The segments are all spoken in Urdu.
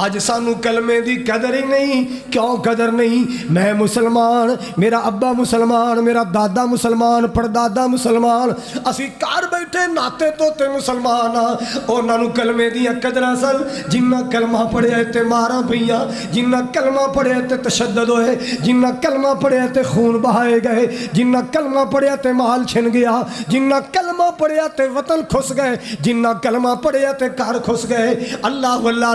آج سانو کلمے دی قدر ہی نہیں. کیوں قدر نہیں؟ میں مسلمان، میرا ابا مسلمان، میرا دادا مسلمان، پردادا مسلمان، اسی کار بیٹھے ناتے توتے مسلمان ہاں. انہاں نو کلمے دیاں قدراں سن. جنہ کلمہ پڑھیا تے ماراں پئیاں، جنہ کلمہ پڑھیا تے تشدد ہوئے، جنہ کلمہ پڑھیا تے خون بہائے گئے، جنہ کلمہ پڑھیا تے مال چھن گیا، جنہ کلمہ پڑھیا تے وطن کھس گئے، جنہ کلمہ پڑھیا تے گھر کھس گئے. اللہ واللہ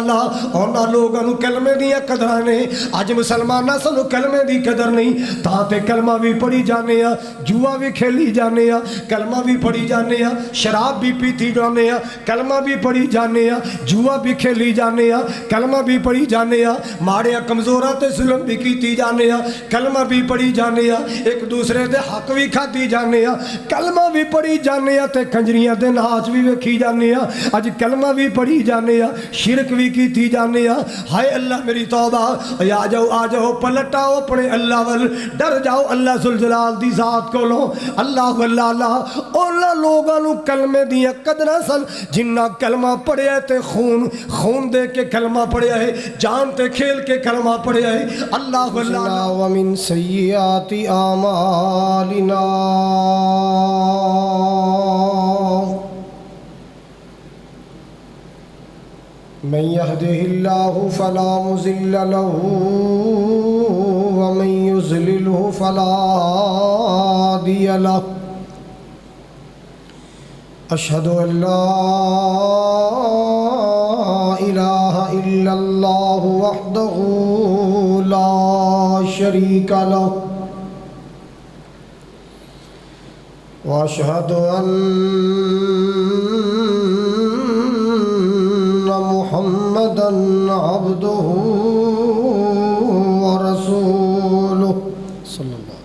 اور لوگاں نو کلمے دیاں قدراں نے. اج مسلماناں سانو کلمے دی قدر نہیں. تاں تے کلمہ بھی پڑھی جانے ہاں، جوا بھی کھیلی جانے ہاں، کلمہ بھی پڑھی جانے ہاں، شراب بھی پیتی جانے ہاں، کلمہ بھی پڑھی جانے ہاں، جوا بھی کھیلی جانے ہاں، کلمہ بھی پڑھی جانے ہاں، ماڑے کمزوراں تے ظلم بھی کیتی جانے ہاں، کلمہ بھی پڑھی جانے ہاں، ایک دوسرے دے حق بھی کھاتی جانے ہاں، کلمہ بھی پڑھی جانے ہاں تے کنجریاں دے ناچ بھی ویکھی جانے ہاں. اج کلمہ بھی پڑھی جانے ہاں، شرک بھی کیتی جانے ہاں. ہائے اللہ میری توبہ. آ جاؤ پلٹ آؤ اپنے اللہ ول، ڈر جاؤ اللہ ذوالجلال دی ذات کو لو. اللہ واللہ اولا لوگاں نو کلمے دیاں قدراں سن. جنہ کلمہ پڑھیا تے خون دے کے کلمہ پڑھیا ہے، جان تے کھیل کے کلمہ پڑھیا ہے. اللہ واللہ. ومن سیئات اعمالنا من يهده الله فلا مضل له ومن يضلله فلا هادي له. أشهد أن لا إله إلا الله وحده لا شريك له وأشهد أن محمدًا عبده ورسوله صلى الله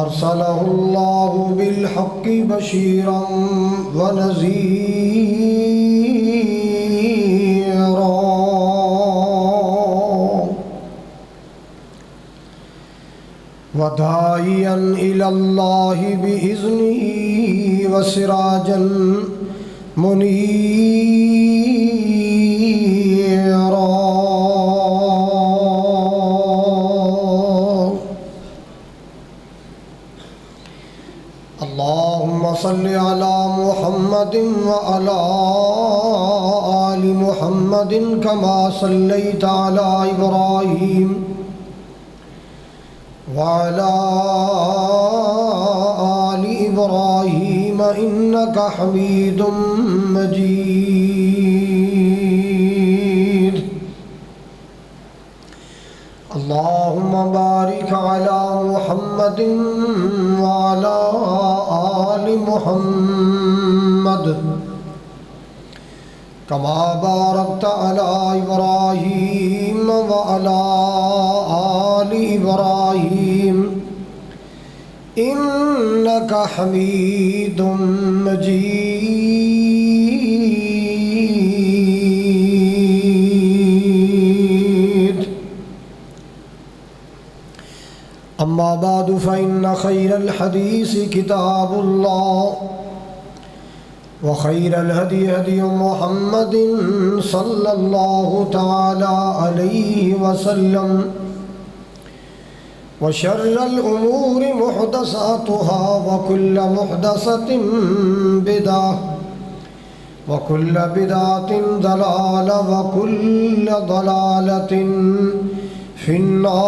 أرسله الله بالحق بشيرا ونذيرا وداعيا إلى الله بإذنه وسراجا منيرا. اللهم صل على محمد وعلى آل محمد كما صليت على إبراهيم وعلى آل إبراهيم إنك حميد مجيد. اللهم بارك على محمد وعلى آل محمد كما باركت على إبراهيم وعلى آل إبراهيم إنك حميد مجيد. أما بعد فإن خير الحديث كتاب الله وخير الهدي هدي محمد صلى الله تعالى عليه وسلم وشر الأمور محدثاتها وكل محدثة بدعة وكل بدعة ضلالة وكل ضلالة في النار.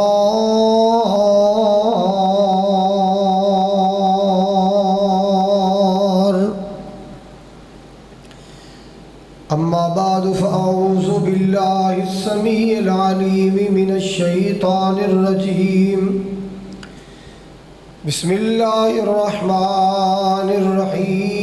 أما بعد فأعوذ بالله السميع العليم من الشيطان الرجيم. بسم الله الرحمن الرحيم.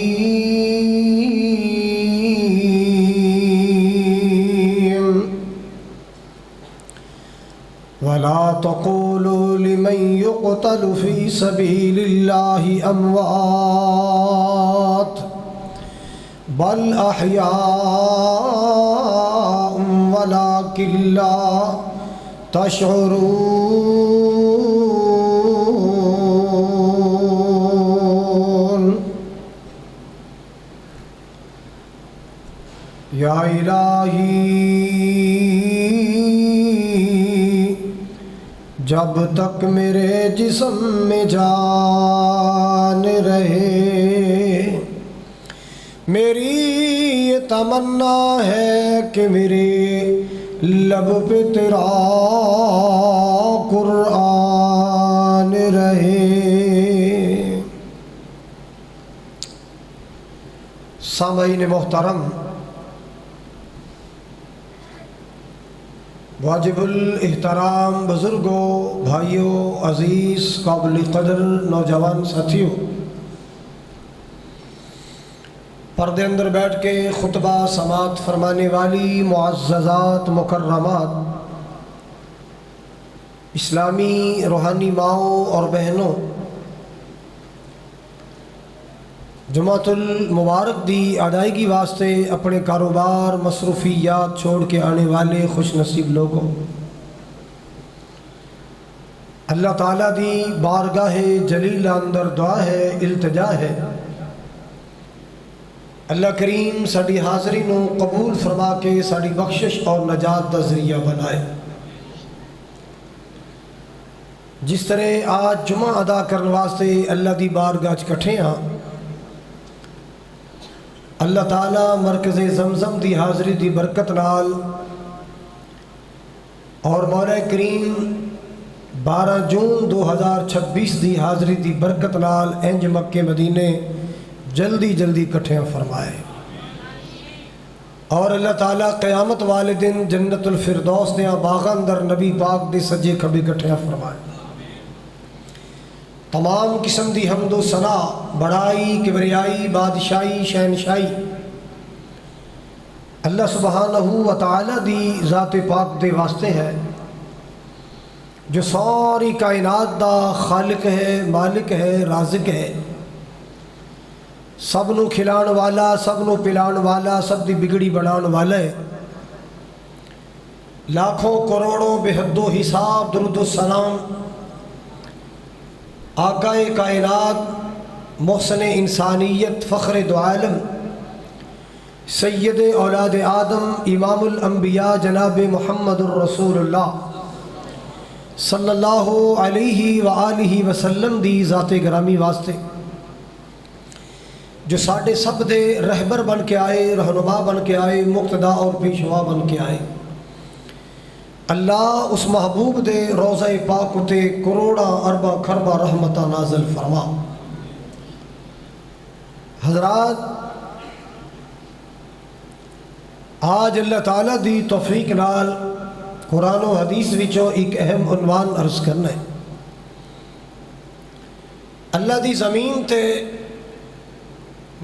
ولا تقولوا لمن يقتل في سبيل الله أموات بل أحياء ولكن لا تشعرون. یا الہی جب تک میرے جسم میں جان رہے میری یہ تمنا ہے کہ میرے لب پہ تیرا قرآن رہے۔ سامعین محترم، واجب الاحترام بزرگوں، بھائیوں، عزیز قابل قدر نوجوان ساتھیوں، پردے اندر بیٹھ کے خطبہ سماعت فرمانے والی معززات مکرمات اسلامی روحانی ماؤں اور بہنوں، جمعۃ المبارک دی ادائیگی واسطے اپنے کاروبار مصروفیات چھوڑ کے آنے والے خوش نصیب لوگوں، اللہ تعالیٰ دی بارگاہ جلیلہ اندر دعا ہے، التجا ہے، اللہ کریم ساڑی حاضری نو قبول فرما کے ساڑی بخشش اور نجات دا ذریعہ بنائے۔ جس طرح آج جمعہ ادا کرنے واسطے اللہ دی بارگاہ کٹھے ہاں، اللہ تعالیٰ مرکز زمزم دی حاضری دی برکت نال اور مولا کریم 12 جون 2026 دی حاضری دی برکت نال انج مکے مدینے جلدی جلدی کٹھے فرمائے، اور اللہ تعالیٰ قیامت والے دن جنت الفردوس دیا باغ اندر نبی پاک دے سجے کھبے کٹھے فرمائے۔ تمام قسم دی حمد و ثنا، بڑائی، کبریائی، بادشاہی، شہنشاہی اللہ سبحانہ و تعالی دی ذات پاک دے واسطے ہے، جو ساری کائنات دا خالق ہے، مالک ہے، رازق ہے، سب نو کھلان والا، سب نو پلان والا، سب دی بگڑی بنان والا ہے۔ لاکھوں کروڑوں بے حد و حساب درود و سلام آقا کائنات، محسن انسانیت، فخر دو عالم، سید اولاد آدم، امام الانبیاء جناب محمد الرسول اللہ صلی اللہ علیہ وآلہ وسلم دی ذات گرامی واسطے، جو ساڑھے سب دے رہبر بن کے آئے، رہنما بن کے آئے، مقتدا اور پیشوا بن کے آئے۔ اللہ اس محبوب دے روضہ پاک تے کروڑا اربا کھربا رحمتہ نازل فرما۔ حضرات، آج اللہ تعالیٰ دی توفیق نال قرآن و حدیث وچوں ایک اہم عنوان عرض کرنا ہے۔ اللہ دی زمین تے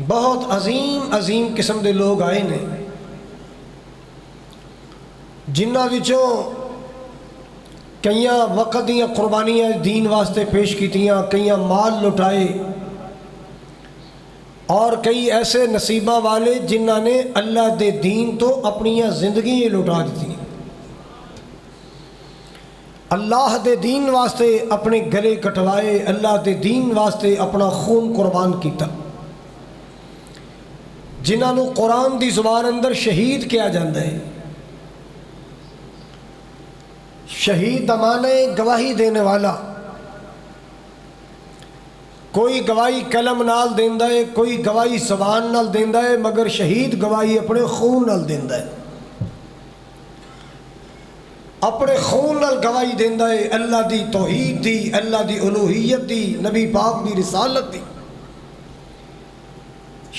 بہت عظیم عظیم قسم دے لوگ آئے نے، جنہ وچوں کئیاں وقت دیاں قربانیاں دین واسطے پیش کیتیاں، کئیاں مال لٹائے، اور کئی ایسے نصیبہ والے جنہ نے اللہ دے دین تو اپنی زندگی لٹا دیتی، اللہ دے دین واسطے اپنے گلے کٹوائے، اللہ دے دین واسطے اپنا خون قربان کیتا، جنہاں نو قرآن دی زبان اندر شہید کیا جاندہ ہے۔ شہید دا معنی گواہی دینے والا، کوئی گواہی قلم نال دیندہ ہے، کوئی گواہی زبان نال دیندہ ہے، مگر شہید گواہی اپنے خون نال دیندہ ہے، اپنے خون نال گواہی دیندہ ہے اللہ دی توحید دی، اللہ دی الوہیت دی، نبی پاک دی رسالت دی۔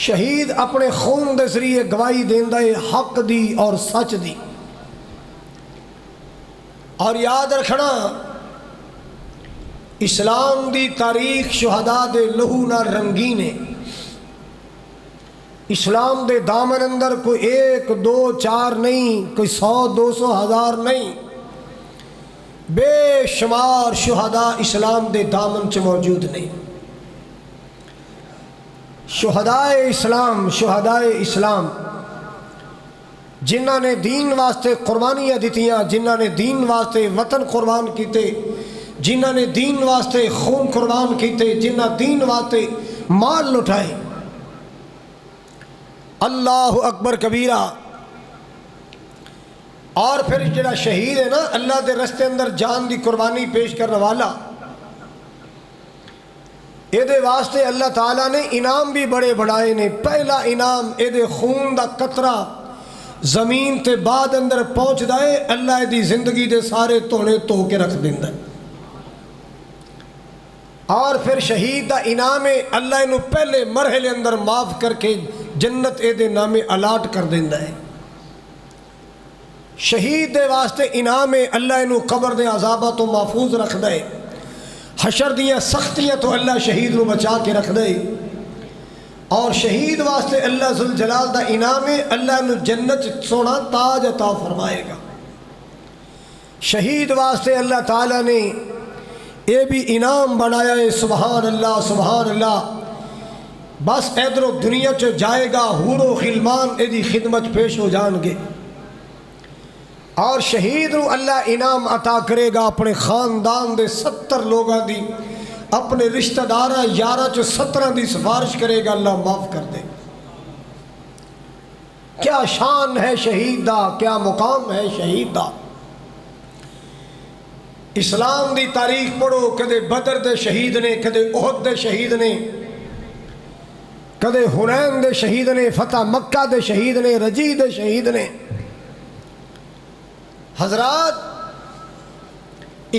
شہید اپنے خون دے ذریعے گواہی دیندہ ہے حق دی اور سچ دی۔ اور یاد رکھنا، اسلام دی تاریخ شہداء دے لہو نہ رنگین ہے۔ اسلام دے دامن اندر کوئی 1 2 4 نہیں، کوئی 100 200 1000 نہیں، بے شمار شہداء اسلام دے دامن چ موجود نہیں۔ شہدائے اسلام جنہاں نے دین واسطے قربانیاں دیتیاں، جنہاں نے دین واسطے وطن قربان کیتے، جنہاں نے دین واسطے خون قربان کیتے، جنہاں دین واسطے مال لٹائے۔ اللہ اکبر کبیرہ، اور پھر جڑا شہید ہے نا اللہ دے رستے اندر جان دی قربانی پیش کرنے والا، اے دے واسطے اللہ تعالیٰ نے انعام بھی بڑے بڑھائے نے۔ پہلا انعام اے دے خون دا قطرہ زمین تے بعد اندر پہنچ دائے، اللہ اے دی زندگی دے سارے تونے تو کے رکھ دیندہ ہے۔ اور پھر شہید دا انعام ہے اللہ انہوں پہلے مرحلے اندر معاف کر کے جنت اے دے نامے الاٹ کر دیندہ ہے۔ شہید دے واسطے انعام ہے اللہ انہوں قبر دے عذابہ تو محفوظ رکھ دے، حشر دیاں سختیاں تو اللہ شہید نو بچا کے رکھ دے۔ اور شہید واسطے اللہ ذوالجلال دا انعام ہے اللہ انہوں جنت سونا تاج عطا فرمائے گا۔ شہید واسطے اللہ تعالیٰ نے یہ بھی انعام بنایا ہے، سبحان اللہ سبحان اللہ۔ بس ادھر دنیا چ جائے گا، حور و غلمان ایدی خدمت پیش ہو جان گے، اور شہید نو اللہ انعام عطا کرے گا اپنے خاندان دے 70 لوگاں دی، اپنے رشتہ داراں یاراں چ 17 دی سفارش کرے گا، اللہ معاف کر دے۔ کیا شان ہے شہید دا، کیا مقام ہے شہید دا۔ اسلام دی تاریخ پڑھو، کدے بدر دے شہید نے، کدے احد دے شہید نے، کدے حنین دے شہید نے، فتح مکہ دے شہید نے، رجی دے شہید نے۔ حضرات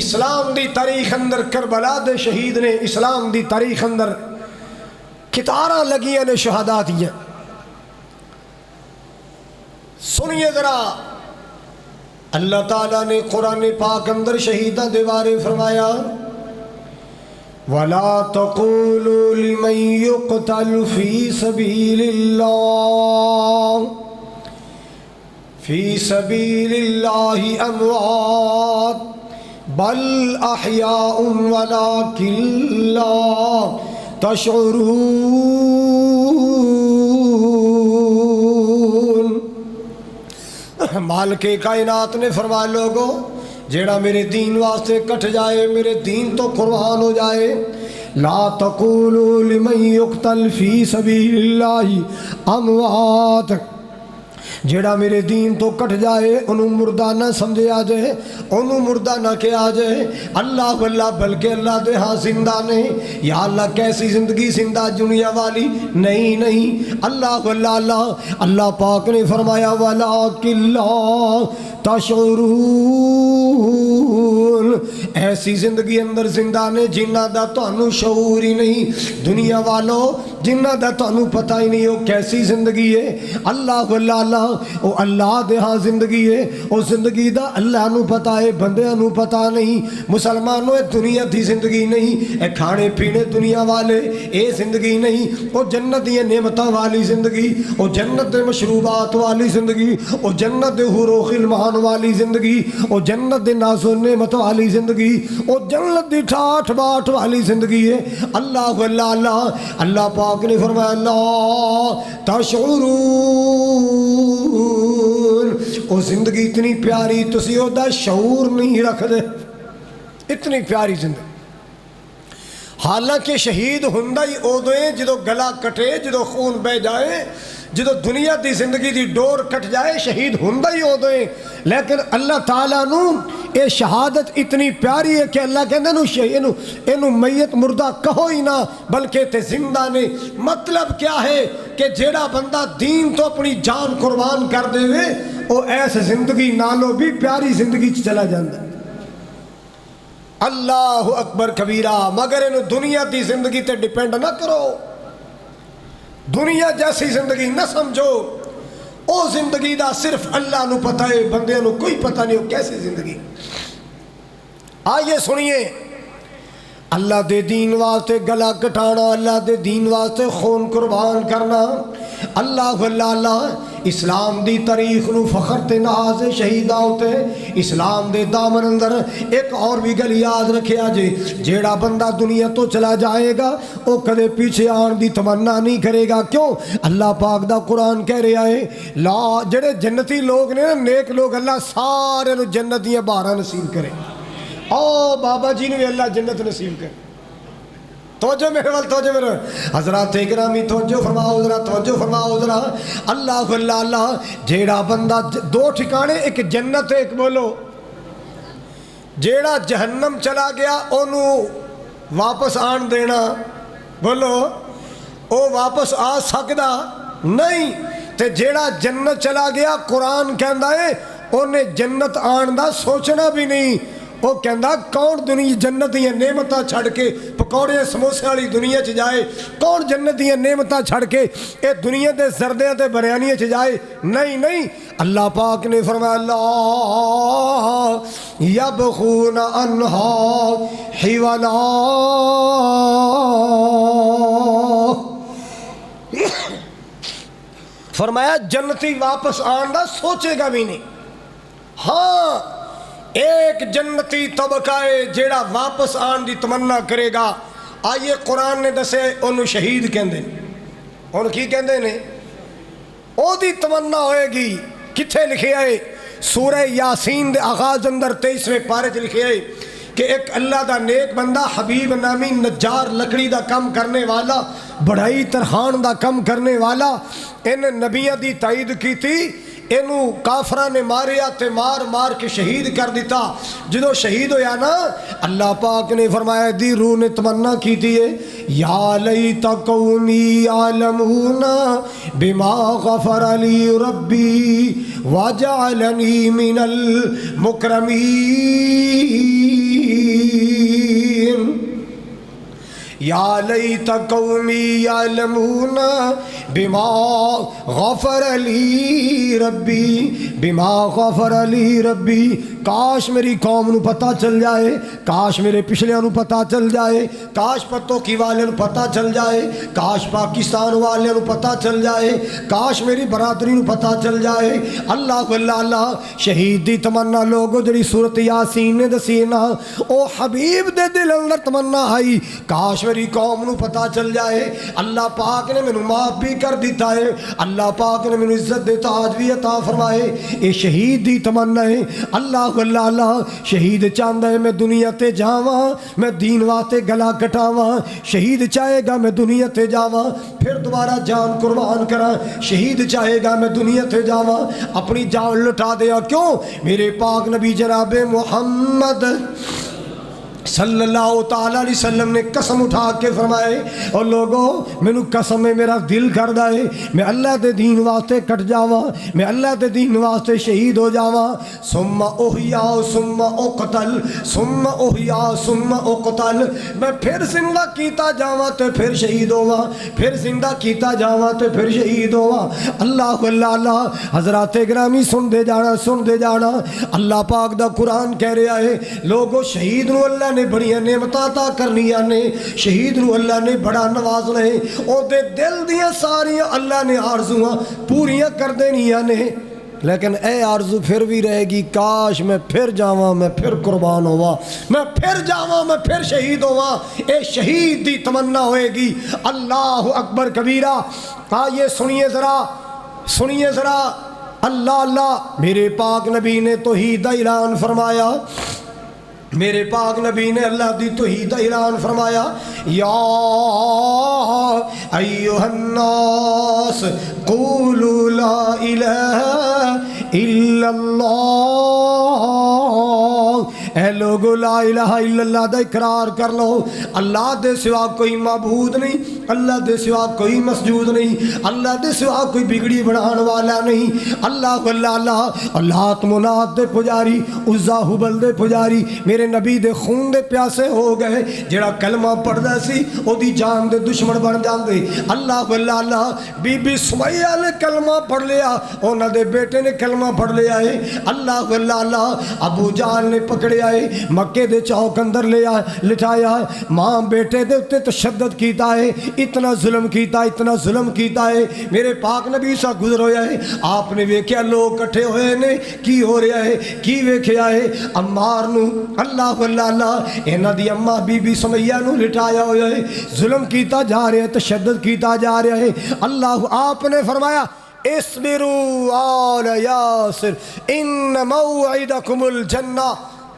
اسلام دی تاریخ اندر کربلا دے شہید نے، اسلام دی تاریخ اندر کتاراں لگیاں نے شہداء دیاں۔ سنیے ذرا، اللہ تعالیٰ نے قرآن پاک اندر شہیدہ دے بارے فرمایا، وَلَا تَقُولُوا لِمَنْ يُقْتَلُ فِي سَبِيلِ اللَّهِ فِي سَبِيلِ اللَّهِ أَمْوَاتٌ بَلْ أَحْيَاءٌ وَلَكِنْ لَا تَشْعُرُونَ۔ مالک کائنات نے فرمایا، لوگو جیڑا میرے دین واسطے کٹ جائے، میرے دین تو قربان ہو جائے، لا تقولوا لمن يقتل فی سبیل اللہ اموات، جیڑا میرے دین تو کٹ جائے انہوں مردہ نہ سمجھے آ جائے، انہوں مردہ نہ کہ آ جائے، اللہ واللہ بلکہ اللہ دے ہاں زندہ نہیں۔ یا اللہ کیسی زندگی زندہ دنیا والی نہیں نہیں، اللہ واللہ اللہ اللہ پاک نے فرمایا وَلَٰكِن لَا تَشْعُرُونَ، ایسی زندگی اندر زندہ نے جنہ دا تانوں شعور ہی نہیں، دنیا والو جنہ دا تانوں پتہ ہی نہیں وہ کیسی زندگی ہے۔ اللہ واللہ اللہ او اللہ دے ہاں زندگی ہے، او زندگی دا اللہ نو پتہ ہے، بندیاں نو پتہ نہیں۔ مسلمانوں اے دنیا دی زندگی نہیں، اے کھانے پینے دنیا والے اے زندگی نہیں، او جنت دی نعمتاں والی زندگی، او جنت دے مشروبات والی زندگی، او جنت دے حور و غلمان والی زندگی، او جنت دے ناز و نعمت والی زندگی، او جنت دی ٹھاٹھ باٹھ والی زندگی ہے۔ اللہ واللہ اللہ اللہ پاک نے فرمایا لا تشعرون، او زندگی اتنی پیاری تسی او دا شعور نہیں رکھ دے، اتنی پیاری زندگی۔ حالانکہ شہید ہندہ ہی اودویں جدو گلا کٹے، جدو خون بہ جائے، جدو دنیا دی زندگی دی ڈور کٹ جائے، شہید ہندہ ہی اودویں، لیکن اللہ تعالیٰ نو اے شہادت اتنی پیاری ہے کہ اللہ کہندے نو اینو میت مردہ کہو ہی نہ بلکہ تے زندہ نے۔ مطلب کیا ہے کہ جیڑا بندہ دین تو اپنی جان قربان کر دے وے او ایس زندگی نالو بھی پیاری زندگی چلا جاندہ ہے۔ اللہ اکبر کبیرہ، مگر انہوں دنیا دی زندگی تے ڈیپینڈ نہ کرو، دنیا جیسی زندگی نہ سمجھو، او زندگی دا صرف اللہ نو پتہ ہے، بندے نو کوئی پتہ نہیں ہو کیسی زندگی۔ آئیے سنیے، اللہ دے دین واسطے گلا کٹانا، اللہ دے دین واسطے خون قربان کرنا، اللہ واللہ اللہ اسلام دی تاریخ نو فخر تے ناز شہیدہ ہوتے۔ اسلام دے دامن اندر ایک اور بھی گل یاد رکھیا جے، جیڑا بندہ دنیا تو چلا جائے گا او کدے پیچھے آن دی تمنا نہیں کرے گا۔ کیوں؟ اللہ پاک دا قرآن کہہ رہا ہے لا جڑے جنتی لوگ نے نیک لوگ اللہ سارے نو جنتیاں بہاراں نصیب کرے، او بابا جی نے بھی اللہ جنت نصیب کرے۔ توجہ میرے وال توجہ میرے حضرات اکرامی توجہ فرماؤ ذرا توجہ فرماؤ ذرا اللہ اللہ اللہ جیڑا بندہ دو ٹھکانے ایک جنت ایک بولو جیڑا جہنم چلا گیا انہوں واپس آن دینا بولو او واپس آ سکدا نہیں تے جیڑا جنت چلا گیا قرآن کہندا ہے انہیں جنت آن دا سوچنا بھی نہیں وہ کہندا کون دنیا جنت دیا نعمتاں چھڑ کے پکوڑے سموسے والی دنیا چ جائے کون جنت دیا نعمتاں چھڑ کے اے دنیا دے زردیاں تے بریانیاں چ جائے نہیں نہیں اللہ پاک نے فرمایا اللہ یبغون عنہا حولا فرمایا جنتی واپس آن دا سوچے گا بھی نہیں ہاں ایک جنتی طبقہ ہے جیڑا واپس آن دی تمنا کرے گا آئیے قرآن نے دسے انہوں شہید کہندے انہوں کی کہندے نے او دی تمنا ہوئے گی کتھے لکھے آئے سورہ یاسین دے آغاز اندر 23ویں پارے چ لکھے آئے کہ ایک اللہ دا نیک بندہ حبیب نامی نجار لکڑی دا کم کرنے والا بڑھائی ترخان دا کم کرنے والا ان نبیہ دی تائید کی تھی انہوں کافرہ نے ماریا تے مار مار کے شہید کر دیتا جدو شہید ہویا نا اللہ پاک نے فرمایا دی روح نے تمنا کی تھی یا لیت قومی یعلمون بما غفر لی ربی وجعلنی من المکرمین یا لیت قومی یعلمون بما غفر لی ربی بما غفر لی ربی کاش میری قوم نو پتہ چل جائے کاش میرے پچھلیاں نو پتہ چل جائے کاش پتوں کی والے نو پتہ چل جائے کاش پاکستان والے نو پتہ چل جائے کاش میری برادری نو پتہ چل جائے اللہ اللہ اللہ شہید دی تمنا لوگو جڑی سورت یاسین نے دسی نا او حبیب دے دل اندر تمنا آئی کاش میری قوم نو پتہ چل جائے اللہ پاک نے مینوں معاف بھی کر دیتا ہے اللہ پاک نے مینوں عزت دے تاج بھی عطا فرمائے اے شہید دی تمنا ہے اللہ اللہ اللہ شہید چاہندا ہے میں دنیا تے جاواں میں دین واسطے گلا کٹاواں شہید چاہے گا میں دنیا تے جاواں پھر دوبارہ جان قربان کراں شہید چاہے گا میں دنیا تے جاواں اپنی جان لٹا دیا کیوں میرے پاک نبی جناب محمد صلی اللہ تعالیٰ علیہ وسلم نے قسم اٹھا کے فرمائے اور لوگوں میں نو قسم ہے میرا دل کر دائے میں اللہ دے دین واسطے کٹ جاواں میں اللہ دے دین واسطے شہید ہو جاواں ثم احیا ثم اقتل ثم احیا ثم اقتل میں پھر زندہ کیتا جاواں تے پھر شہید ہوواں پھر زندہ کیتا جاواں تے پھر شہید ہوواں اللہ اللہ اللہ حضرات گرامی سن دے جانا اللہ پاک دا قرآن کہہ رہا ہے لوگوں شہید نو اللہ نے بڑی نعمتاں عطا کرنیاں نے شہید نو اللہ نے بڑا نوازنا ہے او دے دل دیاں ساریاں اللہ نے آرزواں پوریاں کر دینیاں نے لیکن اے آرزو پھر بھی رہے گی کاش میں پھر جاواں میں پھر قربان ہوا میں پھر جاواں میں پھر شہید ہوا اے شہید دی تمنا ہوئے گی اللہ اکبر کبیرہ یہ سنیے ذرا اللہ اللہ میرے پاک نبی نے توحید دا اعلان فرمایا میرے پاک نبی نے اللہ دی توحید دا اعلان فرمایا یا ایھا الناس قولوا لا الہ الا اللہ اے لوگو لا الہ الا اللہ دا اقرار کر لو اللہ دے سوا کوئی معبود نہیں اللہ دے سوا کوئی مسجود نہیں اللہ دے سوا کوئی بگڑی بڑھان والا نہیں اللہ اللہ منات دے پجاری عزا حبل دے پجاری میرے نبی دے خون دے پیاسے ہو گئے جڑا کلمہ پڑھ دا سی او دی جان دے دشمن بن جاندے اللہ اللہ بی بی سمیہ نے کلمہ پڑھ لیا اونا دے بیٹے نے کلمہ پڑھ لیا ہے اللہ اللہ ابو جہل نے پکڑے آئے مکے دے چوک اندر لٹایا ماں بیٹے دے اتے تشدد کیتا ہے اتنا ظلم کیتا ہے میرے پاک نبی سا گزر ہویا ہے آپ نے ویکھیا لوگ کٹھے ہوئے نے کی ہو رہا ہے کی ویکھیا ہے عمار نو اللہ اللہ اینا دی اماں بی بی سمیہ نو لٹایا ہویا ہے ظلم کیتا جا رہا ہے تشدد کیتا جا رہا ہے اللہ آپ نے فرمایا اصبروا آل یاسر ان موعدکم الجنہ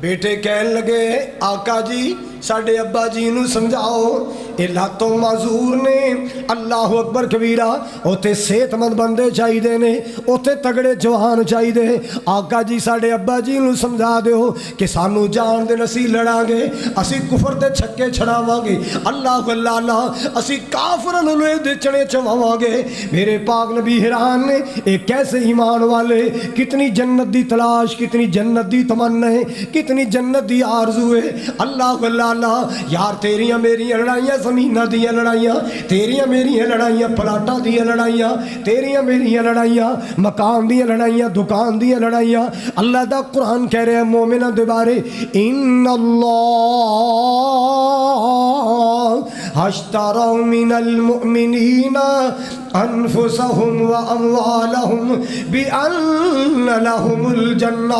بیٹے کہنے لگے آقا جی ساڈے ابا جی نو سمجھاؤ اے لاتوں معذور نے اللہ اکبر کبیرہ اوتے صحت مند بندے چاہیے نے اوتے تگڑے جوان چاہیے آقا جی ساڈے ابا جی نو سمجھا دیو کہ سانو جان دے نسی لڑاں گے اسی کفر دے چھکے چھڑاواں گے اللہ اللہ اللہ اسی کافر نو لوہے دے چنے چواواں گے میرے پاک نبی حیران نے اے کیسے ایمان والے کتنی جنت دی تلاش کتنی جنت دی تمنا ہے کتنی جنت دی آرزو ہے اللہ اللہ اللہ یار تیریاں میریاں لڑائیاں زمینہ دیاں لڑائیاں تیریاں میریاں لڑائیاں پلاٹاں دیاں لڑائیاں تیریاں میریاں لڑائیاں مکان دیاں لڑائیاں دکان دیاں لڑائیاں اللہ دا قرآن کہہ رہے ہیں مومنہ دے بارے ان اللہ اشتروا من المؤمنین انفسهم واموالهم بان لهم الجنہ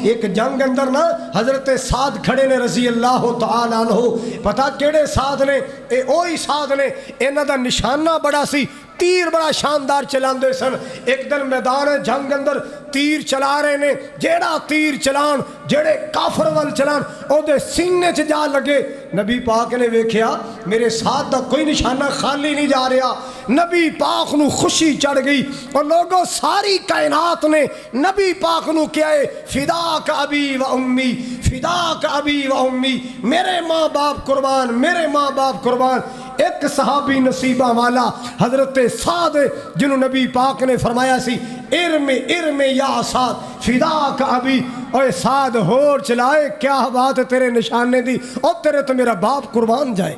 ایک جنگ اندر نا حضرت سعد کھڑے نے رضی اللہ تعالیٰ عنہ پتہ کیڑے سعد نے اے اوہی سعد نے انہاں دا نشانہ بڑا سی تیر بڑا شاندار چلاندے سن ایک دن میدان جنگ اندر تیر چلا رہے نے جیڑا تیر چلان جیڑے کافر وال چلان او دے سینے چ جا لگے نبی پاک نے ویکھیا میرے ساتھ دا کوئی نشانہ خالی نہیں جا رہا نبی پاک نو خوشی چڑھ گئی اور لوگوں ساری کائنات نے نبی پاک نو کیا ہے فداک ابی و امی فداک ابی و امی میرے ماں باپ قربان میرے ماں باپ قربان ایک صحابی نصیبہ والا حضرت سعد جنہوں نبی پاک نے فرمایا سی ارم یا سعد فداک ابی اوے سعد ہور چلائے کیا بات تیرے نشانے دی اور تیرے تو میرا باپ قربان جائے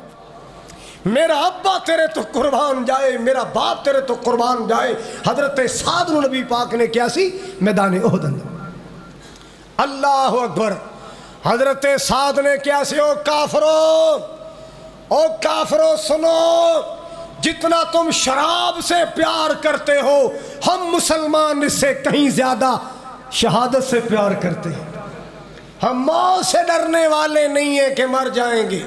میرا ابا تیرے تو قربان جائے میرا باپ تیرے تو قربان جائے حضرت سعد نبی پاک نے کیا سی میدان احد اندر اللہ اکبر حضرت سعد نے کیا سی او کافرو سنو جتنا تم شراب سے پیار کرتے ہو ہم مسلمان اس سے کہیں زیادہ شہادت سے پیار کرتے ہیں ہم موت سے ڈرنے والے نہیں ہیں کہ مر جائیں گے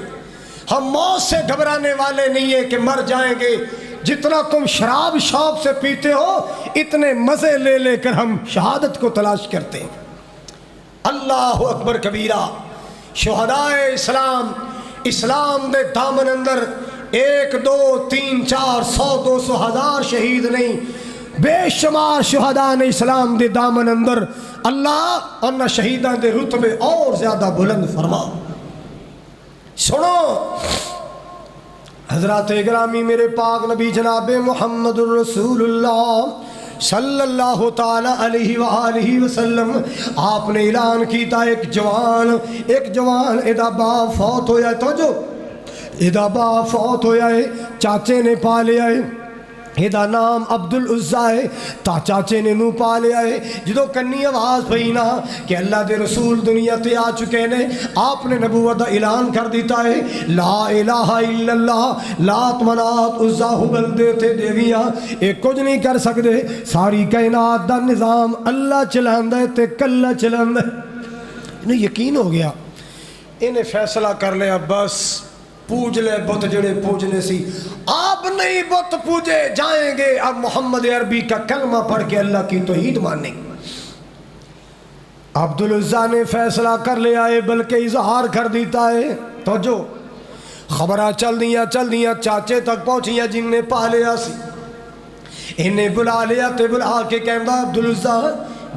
ہم موت سے گھبرانے والے نہیں ہیں کہ مر جائیں گے جتنا تم شراب شوق سے پیتے ہو اتنے مزے لے لے کر ہم شہادت کو تلاش کرتے ہیں اللہ اکبر کبیرہ شہدائے اسلام دے دامن اندر 1 2 3 4 100 200 ہزار شہید نہیں بے شمار شہداء نے اسلام دے دامن اندر اللہ انہا شہیدان دے رتبے اور زیادہ بلند فرما سنو حضرات گرامی میرے پاک نبی جناب محمد الرسول اللہ صلی اللہ تعالیٰ علیہ وآلہ وسلم آپ نے اعلان کیتا ایک جوان ادا باپ فوت ہویا ہے توجہ ادا باپ فوت ہویا ہے چاچے نے پالیا ہے ایدا نام عبدالعزہ ہے تا چاچے نے نو پالیا ہے جدو کنی آواز پہینا کہ اللہ دے رسول دنیا تے آ چکے نے آپ نے نبوت دا اعلان کر دیتا ہے لا الہ الا اللہ لات منات عزہ حبل دیتے دیویاں ایک کچھ نہیں کر سکتے ساری کائنات دا نظام اللہ چلاندہ ہے تے کلہ چلاندہ ہے انہیں یقین ہو گیا انہیں فیصلہ کر لیا بس پوج لے بت جڑے پوجنے سی آپ نہیں بت پوجے جائیں گے اب محمد عربی کا کلمہ پڑھ کے اللہ کی توحید مانیں گے عبدالعزہ نے فیصلہ کر لیا ہے بلکہ اظہار کر دیتا ہے تو جو خبرہ چل دیا چاچے تک پہنچیاں جن نے پالیا سی انہیں بلا لیا تے بلا کے کہندہ عبدالعزہ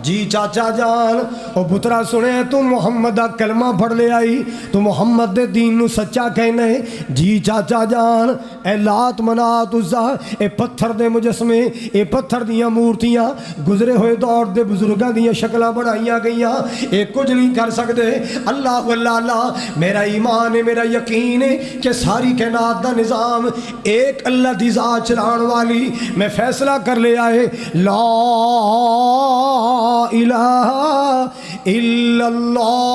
جی چاچا جان او پترا سنے تو محمد دا کلمہ پڑھ لے آئی تو محمد دے دین نو سچا کہنے جی چاچا جان اے لات منات عزہ اے پتھر دے مجسمے اے پتھر دیاں مورتیاں گزرے ہوئے دور دے بزرگاں دیاں شکلہ بڑھائیاں گئیاں اے کچھ نہیں کر سکتے اللہ اللہ میرا ایمان ہے میرا یقین ہے کہ ساری کائنات دا نظام ایک اللہ دی ذات چلان والی میں فیصلہ کر لے آئے لا الہ الا اللہ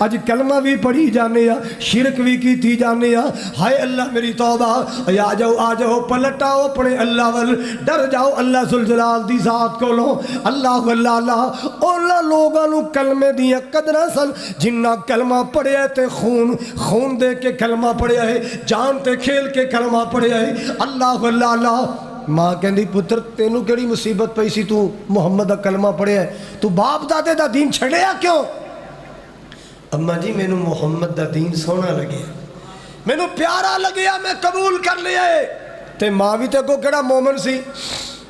اج کلمہ بھی پڑھی جانے شرک بھی کیتی جانے ہائے اللہ میری توبہ آ جاؤ پلٹ آؤ اپنے اللہ ول ڈر جاؤ اللہ ذوالجلال دی ذات کو لو اللہ اللہ اولا لوگاں نو کلمے دیاں قدراں سن جنہ کلمہ پڑھیا تے خون دے کے کلمہ پڑھیا ہے جان تے کھیل کے کلمہ پڑھیا ہے اللہ اللہ ماں کہندی پتر تینوں کیڑی مصیبت پئی سی تو محمد دا کلمہ پڑھیا ہے تو باپ دادے دا دین چھڑیا کیوں اماں جی مینوں محمد دا دین سونا لگیا مینوں پیارا لگیا میں قبول کر لیا ہے تے ماں بھی تے کو کیڑا مومن سی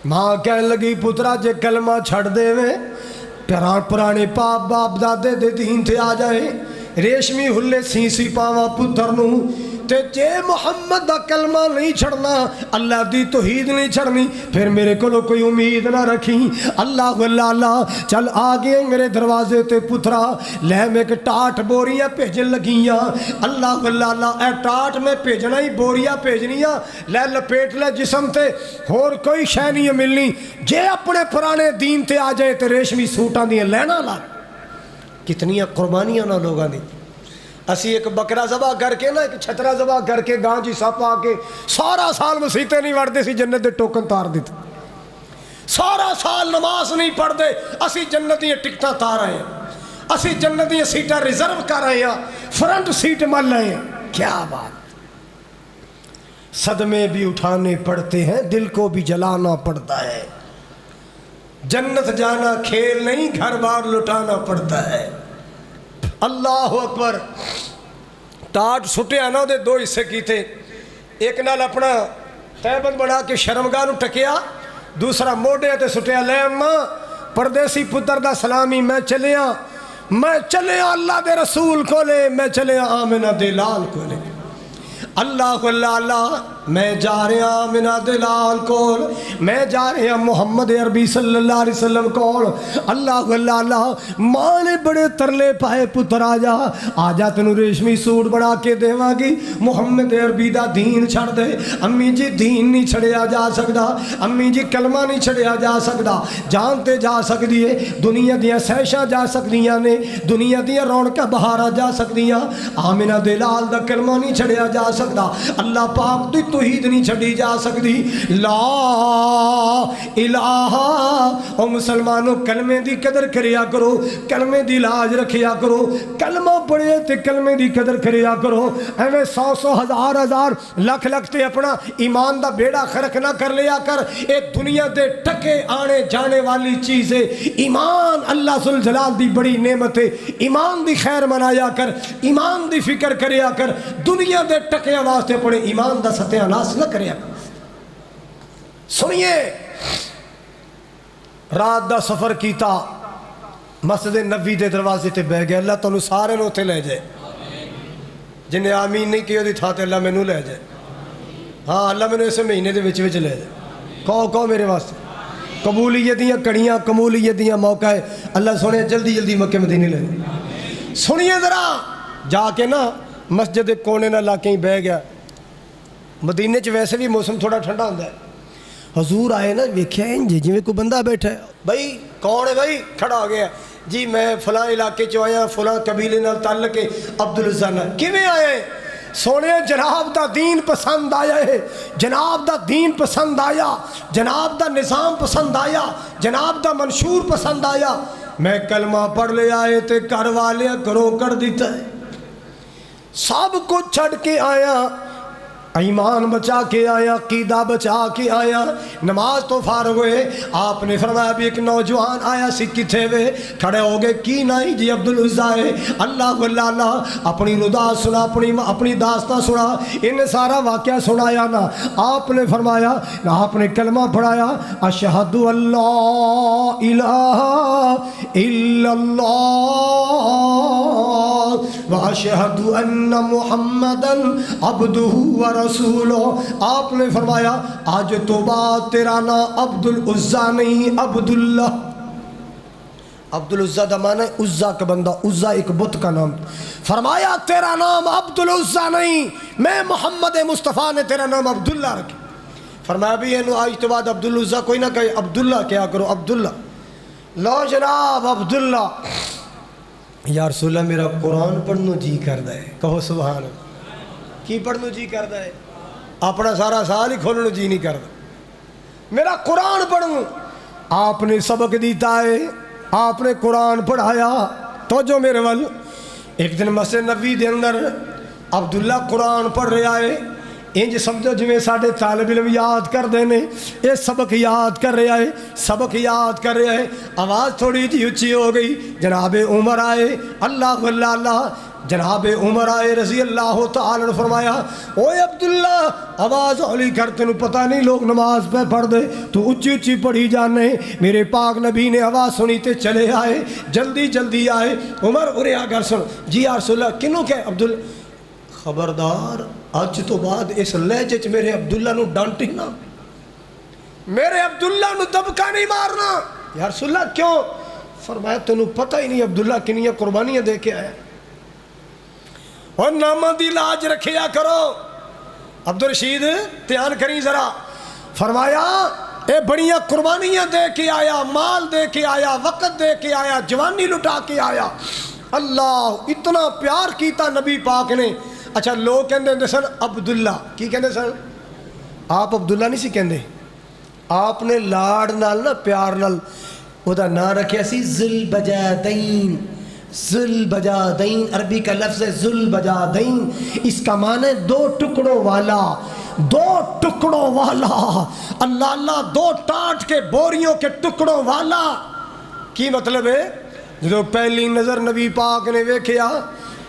ماں کہن لگی پترا جے کلمہ چھڑ دے میں پرانے باپ دادے دے دین تے آ جائے ریشمی ہلے سی پاوا پتر نو تے جے محمد دا کلمہ نہیں چھڑنا اللہ دی توحید نہیں چھڑنی پھر میرے کو کوئی امید نہ رکھی اللہ اللہ چل آگے میرے دروازے تے پترا لے میں ایک ٹاٹ بوریاں بھیجن لگیاں اللہ اللہ اے ٹاٹ میں بھیجنا ہی بوریاں بھیجنیاں لے لپیٹ لے جسم تے اور کوئی شے نہیں ملنی جے اپنے پرانے دین تے آ جائے تے ریشمی سوٹاں دیاں لینا لا کتنیاں قربانیاں نہ لوگاں دی اسی ایک بکرا ذبح کر کے نا ایک چھترا ذبح کر کے گاں جی سپ آ کے سارا سال مسیطے نہیں وڑتے سی جنت دے ٹوکن تار دیتے سارا سال نماز نہیں پڑھتے اسی جنت دیا ٹکٹاں تار آئے ہیں اسی جنت دیا سیٹاں ریزرو کر رہے ہیں فرنٹ سیٹ مل رہے ہیں کیا بات صدمے بھی اٹھانے پڑتے ہیں دل کو بھی جلانا پڑتا ہے جنت جانا کھیل نہیں گھر بار لٹانا پڑتا ہے اللہ اکبر ٹاٹ سٹیا نا دے دو حصے کی تھے ایک نال اپنا تیبند بنا کے شرمگاہ نو ٹکیا دوسرا موڈے تے سٹیا لے اماں پردیسی پتر دا سلامی میں چلیا اللہ دے رسول کو لے میں چلیا آمنہ دے لال کو لے اللہ اللہ میں جا رہا آمنہ دلال کول میں جا رہا محمد عربی صلی اللہ علیہ وسلم کول اللہ اللہ ماں نے بڑے ترلے پائے پتر آجا تینوں ریشمی سوٹ بڑا کے دیواں گی محمد عربی دا دین چھڑ دے امی جی دین نہیں چھڑیا جا سکدا امی جی کلمہ نہیں چھڑیا جا سکدا جانتے جا سکدی ہے دنیا دیاں سیشاں جا سکدیاں نے دنیا دیاں رونقاں بہارا جا سکدیاں آمنہ دلال دا کلمہ نہیں چھڑیا جا سکدا اللہ پاک دی توحید نہیں چھڑی جا سکتی لا الہ او مسلمانوں کلمے دی قدر کریا کرو کلمے دی لاج رکھیا کرو کلمہ پڑھے تے کلمے دی قدر کریا کرو ایویں سو ہزار لکھ تے اپنا ایمان دا بیڑا خرک نہ کر لیا کر اے دنیا دے ٹکے آنے جانے والی چیز ہے ایمان اللہ ذوالجلال دی بڑی نعمت ہے ایمان دی خیر منایا کر ایمان دی فکر کریا کر دنیا دے ٹکے واسطے پڑے ایمان دا ستیہ ناس نہ کریا سنیے رات دا سفر کیتا مسجد نبی دے دروازے تے بہ گئے اللہ تانوں سارے نوں تے لے جائے جنہیں آمین نہیں کیوں دی تھا تے اللہ مینوں لے جائے ہاں اللہ مینوں اسے مہینے دے وچ لے جائے کہو میرے واسطے قبولیت دیاں کڑیاں قبولیت دیاں موقع ہے اللہ سونے جلدی مکہ مدینے لے جائے سنیے ذرا جا کے نا مسجد کونے نہ لا کے بہ گیا مدینے چ ویسے بھی موسم تھوڑا ٹھنڈا ہوتا ہے حضور آئے نا ویکھیا جی جی کوئی بندہ بیٹھا ہے بھائی کون ہے بھائی کھڑا ہو گیا جی میں فلاں علاقے چ آیا فلاں قبیلے نال تعلق ہے عبدالعزا نال کیویں آئے سونے جناب دا دین پسند آیا ہے جناب دا دین پسند آیا جناب دا نظام پسند آیا جناب دا منشور پسند آیا میں کلمہ پڑھ لے آئے تے گھر والے گھروں کر دیتا ہے سب کچھ چھڑ کے آیا ایمان بچا کے آیا عقیدہ بچا کے آیا نماز تو فارغ ہوئے آپ نے فرمایا بھی ایک نوجوان آیا سی کتھے وے کھڑے ہو گئے کی نہیں جی عبدالعزا ہے اللہ اللہ اپنی ردا سنا اپنی داستان سنا انہیں سارا واقعہ سنایا نا آپ نے فرمایا آپ نے کلمہ پڑھایا اشہد اللہ الہ الا اللہ واشہد ان محمدن عبدہ رسولو آپ نے فرمایا آج تو بات تیرا نام عبدالعزا نہیں عبداللہ عبدالعزا دا معنی ہے عزا کا بندہ عزا ایک بت کا نام فرمایا تیرا نام عبدالعزا نہیں میں محمد مصطفیٰ نے تیرا نام عبداللہ رکھے فرمایا بھی آج تو بعد عبدالعزا کوئی نہ کہے عبداللہ کیا کرو عبداللہ لو جناب عبداللہ یا رسول اللہ میرا قرآن پڑھنو جی کردا ہے، کہو سبحان اللہ۔ کی پڑھنو جی کردا ہے؟ اپنا سارا سال ہی کھولنو جی نہیں کردا، میرا قرآن پڑھوں۔ آپ نے سبق دیتا ہے، آپ نے قرآن پڑھایا۔ تو جو میرے ول ایک دن مسجد نبوی دے اندر عبداللہ قرآن پڑھ رہا ہے، انج سمجھو جویں ساڈے طالب علم یاد کر دینے، یہ سبق یاد کر رہا ہے، سبق یاد کر رہا ہے۔ آواز تھوڑی جی اچھی ہو گئی، جناب عمر آئے، اللہ اللہ اللہ، جناب عمر آئے رضی اللہ تعالی نے فرمایا اوے عبداللہ آواز ہولی کر، تینوں پتہ نہیں لوگ نماز پہ پڑھ دے، تو اچھی اچھی پڑھی جانے۔ میرے پاک نبی نے آواز سنی تے چلے آئے، جلدی جلدی آئے۔ عمر ارے آ کر سن، جی یا رسول اللہ کنوں کہ عبداللہ، خبردار اج تو بعد اس لہجے چ میرے عبداللہ نو ڈانٹی نا، میرے عبداللہ نو دبکا نہیں مارنا۔ یا رسول اللہ کیوں؟ فرمایا تینوں پتہ ہی نہیں عبداللہ کنیاں قربانیاں دے کے آیا، اور نامہ دی لاج رکھیا کرو۔ عبدالرشید دھیان کریں ذرا، فرمایا اے بڑیاں قربانیاں دے کے آیا، مال دے کے آیا، وقت دے کے آیا، جوانی لٹا کے آیا، اللہ اتنا پیار کیتا نبی پاک نے۔ اچھا لوگ کہندے سن عبداللہ، کی کہندے سن؟ آپ عبداللہ نہیں سی کہندے، آپ نے لاڑ نال نا پیار نال او دا نام رکھیا سی ذوالبجادین۔ ذوالبجادین عربی کا لفظ ہے ذوالبجادین، اس کا معنی دو ٹکڑوں والا، دو ٹکڑوں والا، اللہ اللہ، دو ٹاٹ کے بوریوں کے ٹکڑوں والا۔ کی مطلب ہے؟ جو پہلی نظر نبی پاک نے ویکھیا،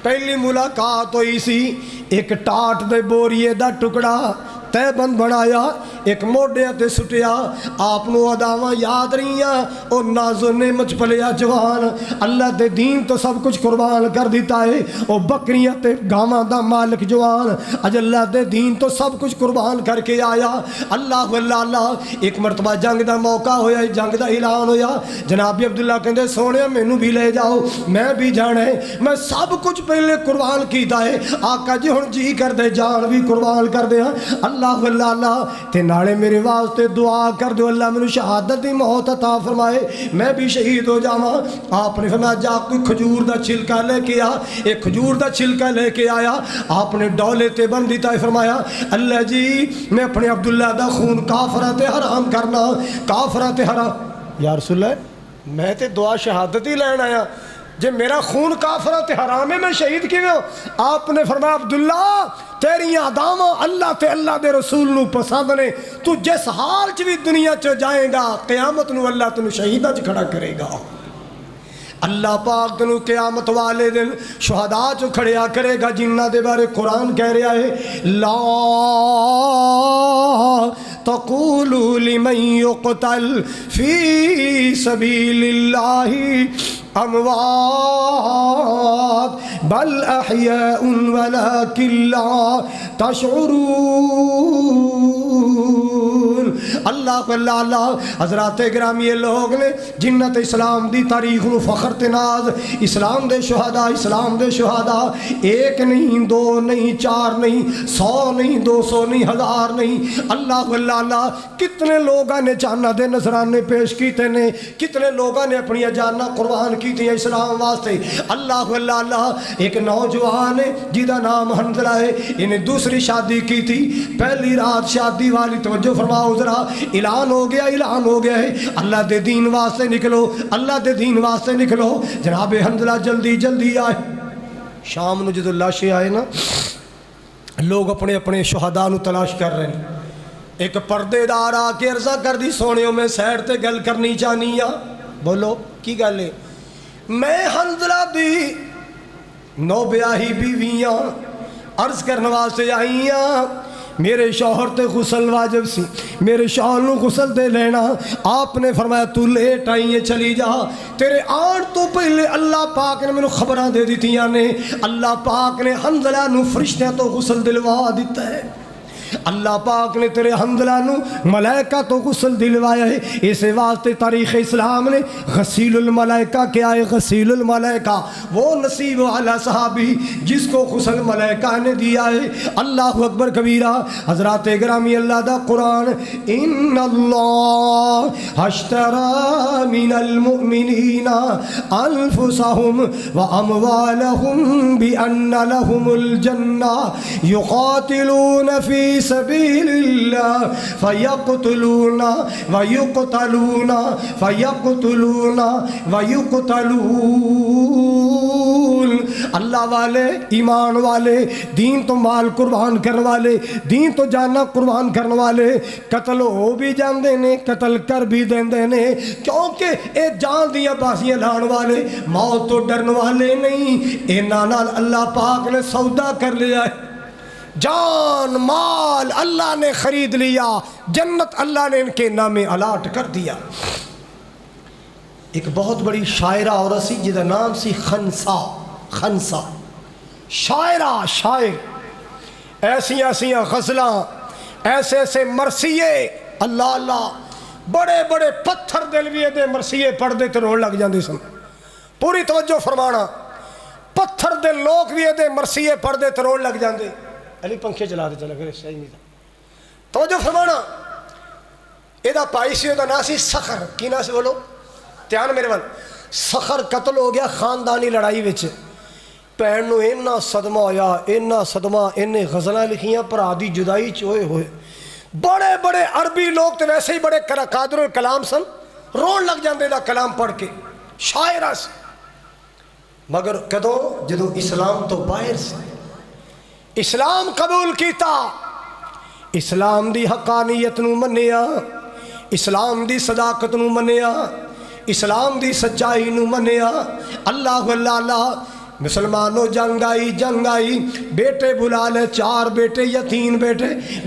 پہلی ملاقات ہوئی سی، ایک ٹاٹ دے بوریے دا ٹکڑا تے بند بنایا، ایک موڈے تے سٹیا، آپ نو اداواں یاد رہیاں، او نازو نعمت پلیا جوان، اللہ دے دین تو سب کچھ قربان کر دیتا ہے، او بکریاں تے گاواں دا مالک جوان، اج اللہ دے دین تو سب کچھ قربان کر کے آیا۔ اللہ اللہ اللہ، ایک مرتبہ جنگ دا موقع ہویا، جنگ دا اعلان ہویا، جناب عبداللہ کہندے سونے مینوں بھی لے جاؤ، میں بھی جانا ہے، میں سب کچھ پہلے قربان کیتا ہے، آقا جی ہن جی کر دے جان بھی قربان کر دے۔ اللہ اللہ اللہ، تے نالے میرے واسطے دعا کر دو، اللہ مینوں شہادت دی موت عطا فرمائے، میں بھی شہید ہو جاواں۔ آپ نے فرمایا جا کوئی کھجور دا چھلکا لے کے آ، ایک کھجور دا چھلکا لے کے آیا، آپ نے ڈولے تے بن دیتا ہے، فرمایا اللہ جی میں اپنے عبداللہ دا خون کافرہ تے حرام کرنا، کافرہ تے حرام۔ یا رسول اللہ میں تے دعا شہادت ہی لین آیا، جے میرا خون کافرہ تے حرام ہے میں شہید کیویں ہو؟ آپ نے فرمایا عبداللہ تیریاں اداواں اللہ تے اللہ دے رسول نو پسند نے، تو جس حال چ بھی دنیا چ جائے گا قیامت نو اللہ تینوں شہیداں چ کھڑا کرے گا۔ اللہ پاک تینوں قیامت والے دن شہداء چ کھڑیا کرے گا، جنہاں دے بارے قرآن کہہ رہا ہے لا تقولوا لمن يقتل في سبيل الله اموات بل احیاء ولکن لا تشعرون۔ اللہ اللہ اللہ، حضرات گرامی لوگ نے جنت اسلام دی تاریخ نو فخر تناز، اسلام دے شہداء، اسلام دے شہداء ایک نہیں، دو نہیں، چار نہیں، 100 نہیں، 200 نہیں، 1000 نہیں، اللہ اللہ اللہ، کتنے لوگاں نے جانہ دے نذرانے پیش کیتے نے، کتنے لوگاں نے اپنی جانہ قربان کی تھی اسلام واسطے۔ اللہ اللہ اللہ، ایک نوجوان ہے جیدہ نام حنظلہ ہے، انہیں دوسری شادی کی تھی، پہلی رات شادی والی توجہ فرماؤ ذرا، اعلان ہو گیا، اعلان ہو گیا ہے، اللہ دے دین واسطے نکلو، اللہ دے دین واسطے نکلو۔ جناب حنظلہ جلدی جلدی آئے، شام نو جدو لاشے آئے نا، لوگ اپنے اپنے شہداء نو تلاش کر رہے ہیں۔ ایک پردے دار آ کے عرضہ کر دی سونیوں میں سیڈ تے گل کرنی چاہنی آ، بولو کی گل ہے؟ میں حنظلہ دی 9 بیاہی بیویاں عرض کرنے واسطے آئیاں، میرے شوہر تے غسل واجب سی، میرے شوہر نو غسل دے لینا، آپ نے فرمایا تو لیٹ آئیے چلی جا، تیرے آن تو پہلے اللہ پاک نے میں خبران دے دیتیاں نے، اللہ پاک نے حنظلہ نو فرشتیاں تو غسل دلوا دیتا ہے، اللہ پاک نے تیرے حنظلہ نو ملائکہ تو غسل دلوایا ہے، اسے واسطے تاریخ اسلام نے غسیل الملائکہ کیا ہے؟ غسیل الملائکہ وہ نصیب والا صحابی جس کو غسل ملائکہ نے دیا ہے۔ اللہ اکبر کبیرہ۔ حضرات گرامی، اللہ دا قرآن، ان اللہ اشترى من المؤمنین انفسهم واموالهم بان لهم الجنہ یقاتلون فی سبیل اللہ فیقتلون ویقتلون فیقتلون ویقتلون۔ اللہ والے، ایمان والے، دین تو مال قربان کرنے والے، دین تو جانا قربان کرنے والے قتل ہو بھی جاندے نے، قتل کر بھی دیندے نے، کیونکہ اے جان دیا باسیاں لان والے، موت تو ڈرن والے نہیں۔ انہاں نال اللہ پاک نے سودا کر لیا ہے، جان مال اللہ نے خرید لیا، جنت اللہ نے ان کے نام الاٹ کر دیا۔ ایک بہت بڑی شاعرہ عورت سی جہدا نام سی خنسا، خنسا شاعرہ، شاعر، ایسی ایسیاں غزلاں، ایسے ایسے مرثیے، اللہ اللہ، بڑے بڑے پتھر دلویے دے مرثیے پڑھ دے تے روڑ لگ جاندے سن۔ پوری توجہ فرمانا، پتھر دے لوگ بھی دے مرثیے پڑھ دے تے روڑ لگ جاندے۔ علی پنکھے چلا دے چلا کرے، صحیح نہیں تھا۔ توجہ فرمانا، ایدہ پائی سی دا نا سی سخر، کی نا سی بولو؟ تیان میرے من، سخر قتل ہو گیا خاندانی لڑائی وچ، پہن نو اینا صدمہ ہویا، اینا صدمہ، اینے غزلیں لکھیاں پر آدھی جدائی چوئے ہوئے۔ بڑے بڑے عربی لوگ تو ویسے ہی بڑے قادر الکلام سن، رون لگ جاندے دا کلام پڑھ کے، شاعرہ سے۔ مگر کدوں جدوں اسلام تو باہر سے اسلام قبول کیتا، اسلام دی حقانیت نو منیا، اسلام دی صداقت نو منیا، اسلام دی سچائی نو منیا، اللہ اللہ اللہ، مسلمانوں جنگ آئی، بیٹے بلا لے، 4 بیٹے یتیم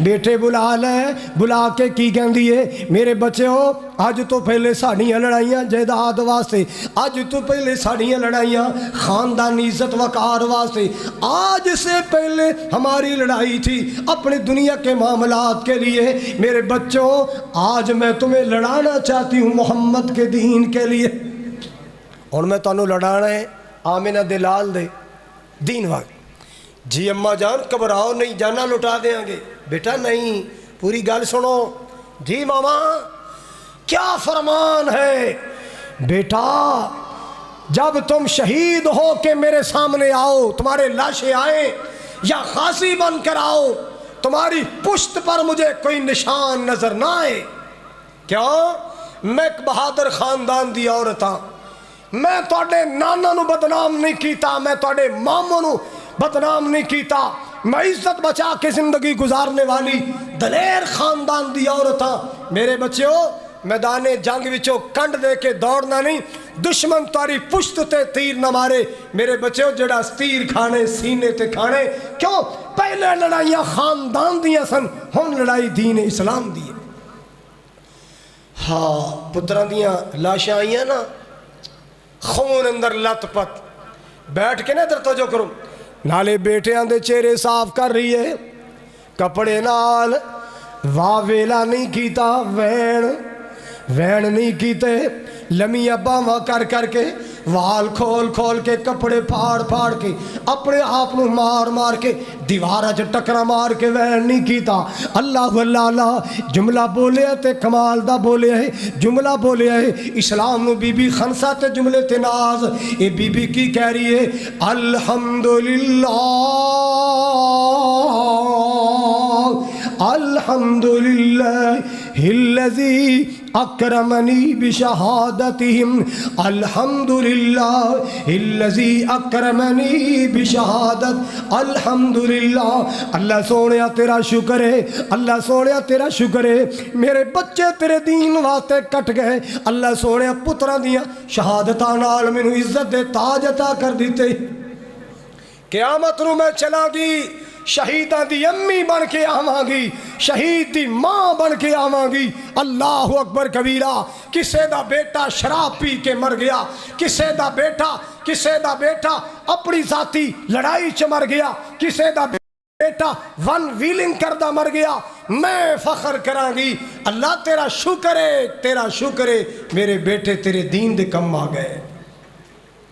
بیٹے بلا لے، بلا کے کی کہندی ہے، میرے بچے ہو، آج تو پہلے ساڑیاں لڑائیاں جائیداد واسطے، آج تو پہلے ساڑیاں لڑائیاں خاندانی عزت وقار واسطے، آج سے پہلے ہماری لڑائی تھی اپنی دنیا کے معاملات کے لیے، میرے بچوں آج میں تمہیں لڑانا چاہتی ہوں محمد کے دین کے لیے، اور میں تانوں لڑانا ہے آمینہ دلال دے دین واقع۔ جی اماں جان گھبراؤ نہیں، جانا لٹا دیاں گے، بیٹا نہیں، پوری گل سنو۔ جی ماما کیا فرمان ہے؟ بیٹا جب تم شہید ہو کے میرے سامنے آؤ، تمہارے لاشیں آئیں یا غازی بن کر آؤ، تمہاری پشت پر مجھے کوئی نشان نظر نہ آئے، کیوں؟ میں ایک بہادر خاندان دی عورت ہاں، میں توڑے نانا نو بدنام نہیں کیتا، میں توڑے ماموں نو بدنام نہیں کیتا، میں عزت بچا کے زندگی گزارنے والی دلیر خاندان دی عورت ہاں۔ میرے بچیو میدان جنگ وچوں کنڈ دے کے دوڑنا نہیں، دشمن تاری پشت تے تیر نہ مارے، میرے بچیو جڑا تیر کھانے سینے تے کھانے، کیوں؟ پہلے لڑائیاں خاندان دیاں سن، ہن لڑائی دین اسلام دی۔ ہاں پتران دیاں لاشاں آئیاں نا، خون اندر لت پت، بیٹھ کے نا ادھر توجہ کرو، نالے بیٹیاں دے چہرے صاف کر رہی ہے، کپڑے نال واہ ویلا نہیں کیتا، وین نہیں کیتے، لمیاں باواں کر کر کے، وال کھول کے، کپڑے پھاڑ کے، اپنے آپ نو مار کے، دیوارہ چ ٹکرا مار کے وین نہیں کیتا۔ اللہ اللہ اللہ، جملہ بولے تے کمال دا بولے ہے، جملہ بولے ہے اسلام نو بی بی خنسا تے جملے تے ناز، اے بی بی کی کہہ رہی ہے، الحمدللہ الحمدللہ الذی اکرمنی بشہادتہم، الحمدللہ الذی اکرمنی بشہادت، الحمدللہ۔ اللہ سونیا تیرا شکر ہے، اللہ سونیا تیرا شکر ہے، میرے بچے تیرے دین واسطے کٹ گئے، اللہ سونیا پتران دیاں شہادتاں نال مینوں عزت دے تاج عطا کر دیتے، قیامت نو میں چلا گی، شہیداں دی امی بن کے آواں گی، شہید دی ماں بن کے آواں گی۔ اللہ اکبر کبیرہ۔ کسے دا بیٹا شراب پی کے مر گیا، کسے دا بیٹا اپنی ذاتی لڑائی چ مر گیا، کسے دا بیٹا ون ویلنگ کردہ مر گیا میں فخر کراں گی اللہ تیرا شکر ہے میرے بیٹے تیرے دین دے کم آ گئے.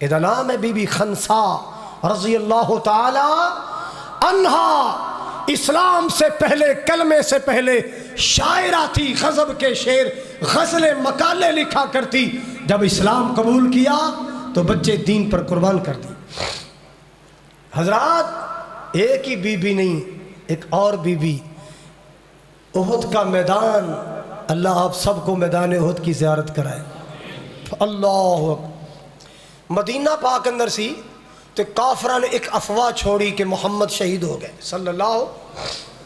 ادھا نام ہے بی بی خنسا رضی اللہ تعالی عنہا. اسلام سے پہلے کلمے سے پہلے شاعرہ تھی, غضب کے شعر غزلیں مقالے لکھا کرتی. جب اسلام قبول کیا تو بچے دین پر قربان کر دی. حضرات ایک ہی بی بی نہیں, ایک اور بی بی. احد کا میدان, اللہ آپ سب کو میدان احد کی زیارت کرائے. اللہ اکبر. مدینہ پاک اندر سی تو کافرہ نے ایک افواہ چھوڑی کہ محمد شہید ہو گئے صلی اللہ,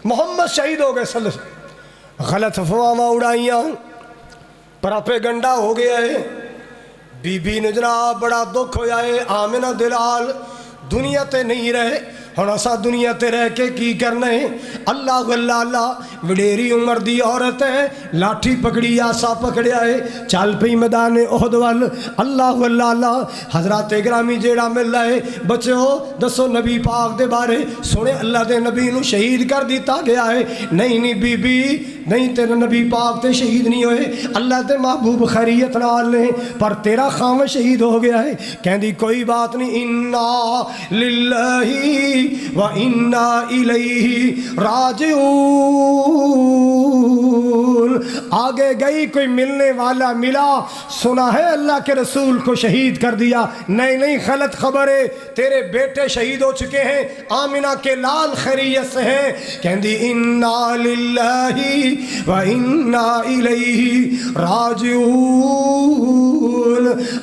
محمد شہید ہو گئے صلی اللہ. غلط افواہ اڑائیاں, پراپیگنڈا ہو گیا ہے. بی بی نے جناب بڑا دکھ ہویا ہے. آمنہ دلال دنیا تے نہیں رہے, ہن اسا دنیا تے رہ کے کی کرنا ہے. اللہ اللہ اللہ وڈیری عمر دی عورت ہے, لاٹھی پکڑی آسا پکڑیا ہے, چل پئی میدان احد وال. اللہ اللہ اللہ. حضرات گرامی جیڑا مل رہا ہے بچو دسو نبی پاک دے بارے سنے اللہ دے نبی نو شہید کر دیتا گیا ہے. نہیں بی بی نہیں, تیرے نبی پاک تے شہید نہیں ہوئے, اللہ دے محبوب خیریت نال نے, پر تیرا خامد شہید ہو گیا ہے. کہندی کوئی بات نہیں, انا للہ وَإِنَّا إِلَيْهِ راجعون. آگے گئی کوئی ملنے والا ملا, سنا ہے اللہ کے رسول کو شہید کر دیا. نہیں غلط خبر ہے, تیرے بیٹے شہید ہو چکے ہیں, آمنہ کے لال خیریت سے ہیں. کہندی اِنَّا لِلَّهِ وَإِنَّا إِلَيْهِ راجعون.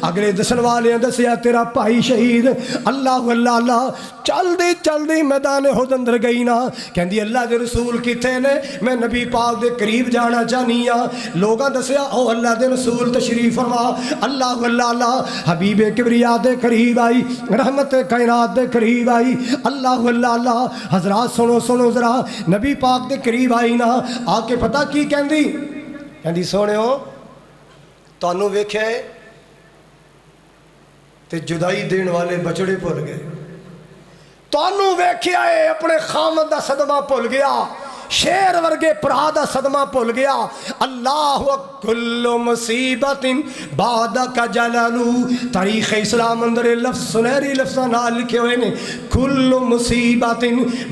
اگلے دسن والے دسیا تیرا بھائی شہید. اللہ اللہ اللہ. چل دی میدان احد اندر گئی نا. کہندی اللہ دے رسول کتے نے, میں نبی پاک دے قریب جانا چاہنی ہاں. لوگاں دسیا او اللہ دے رسول تشریف فرما. اللہ اللہ اللہ. حبیب کبریا دے قریب آئی, رحمت کائنات دے قریب آئی. اللہ اللہ اللہ. حضرات سنو ذرا, نبی پاک دے قریب آئی نا, آ کے پتہ کی کہندی سونےو تانوں ویکھیا ہے تے جدائی دین والے بچڑے بھول گئے. تانوں ویکھیا ہے اپنے خامد دا صدمہ بھول گیا, شیر ورگے پرا دا صدمہ بھول گیا. اللہ کل مصیبت بعدک جلالو. تاریخ اسلام اندر لفظ سنہری لفظ نال لکھے ہوئے نے, کل مصیبت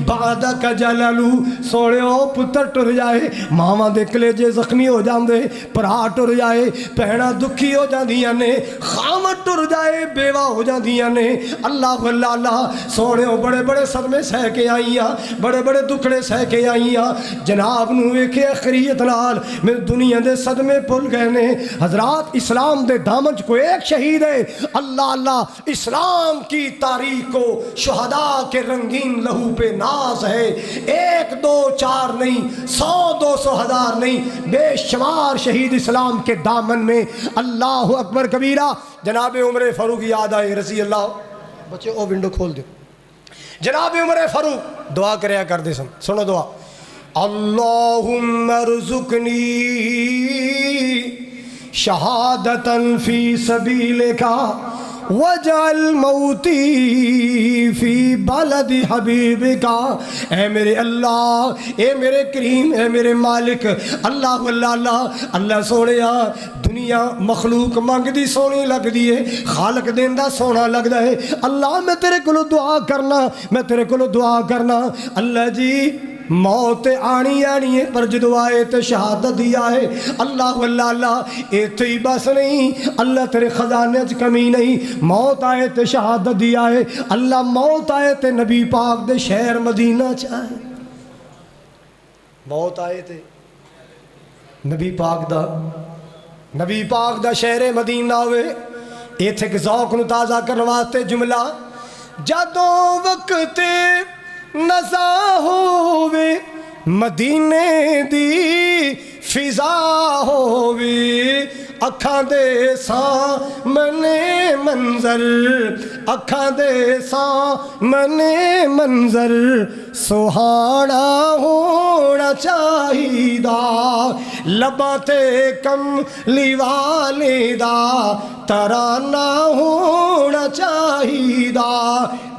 بعدک جلالو. سوڑیو پتر ٹر جائے, ماما دے کلیجے زخمی ہو جاندے, پرا ٹر جائے, پہنا دکھی ہو جاندیاں نے, خامد ٹر جائے بیوہ ہو جاندیاں نے. اللہ اللہ اللہ. سوڑیو بڑے بڑے صدمے سہ کے آئیاں, بڑے بڑے دکھڑے سہ کے آئیاں. جناب نو ویکھے خیریت نال میرے دنیا دے صدمے بھول گئے نے. حضرات اسلام دے دامن کو ایک شہید ہے. اللہ اللہ. اسلام کی تاریخ کو شہداء کے رنگین لہو پہ ناز ہے. ایک دو چار نہیں, 100 200 ہزار نہیں, بے شمار شہید اسلام کے دامن میں. اللہ اکبر کبیرہ. جناب عمر فاروق یاد آئے رضی اللہ. بچے او ونڈو کھول دو. جناب عمر فاروق دعا کریا کر دے سن. سنو دعا. اللہم ارزقنی شہادتاً فی سبیلکا وجعل موتی فی بلد حبیبکا. اے میرے اللہ, اے میرے کریم, اے میرے مالک. اللہ اللہ اللہ. اللہ سوڑیا دنیا مخلوق مانگ دی سونی لگ دی ہے, خالق دیندہ سونا لگ دا ہے. اللہ میں تیرے کو دعا کرنا, اللہ جی موت آنی ہے پر جدو آئے تے شہادت دیا ہے. اللہ اللہ اللہ. ایتھے ہی بس نہیں, اللہ تیرے خزانے چ کمی نہیں, موت آئے تے شہادت دیا ہے. اللہ موت آئے تے نبی پاک دے شہر مدینہ چاہے, موت آئے تے نبی پاک دا شہر مدینہ ہوئے. ایتھے کے ذوق نو تازہ کرنے واسطے جملہ, جدوں وقت نزا ہووے مدینے دی فضا ہووے, اکھاں دے سامنے منظر, اکھاں دے سامنے منظر سہانا ہونا چاہیدا, لباں تے کملی والے دا ترانہ ہونا چاہیدا,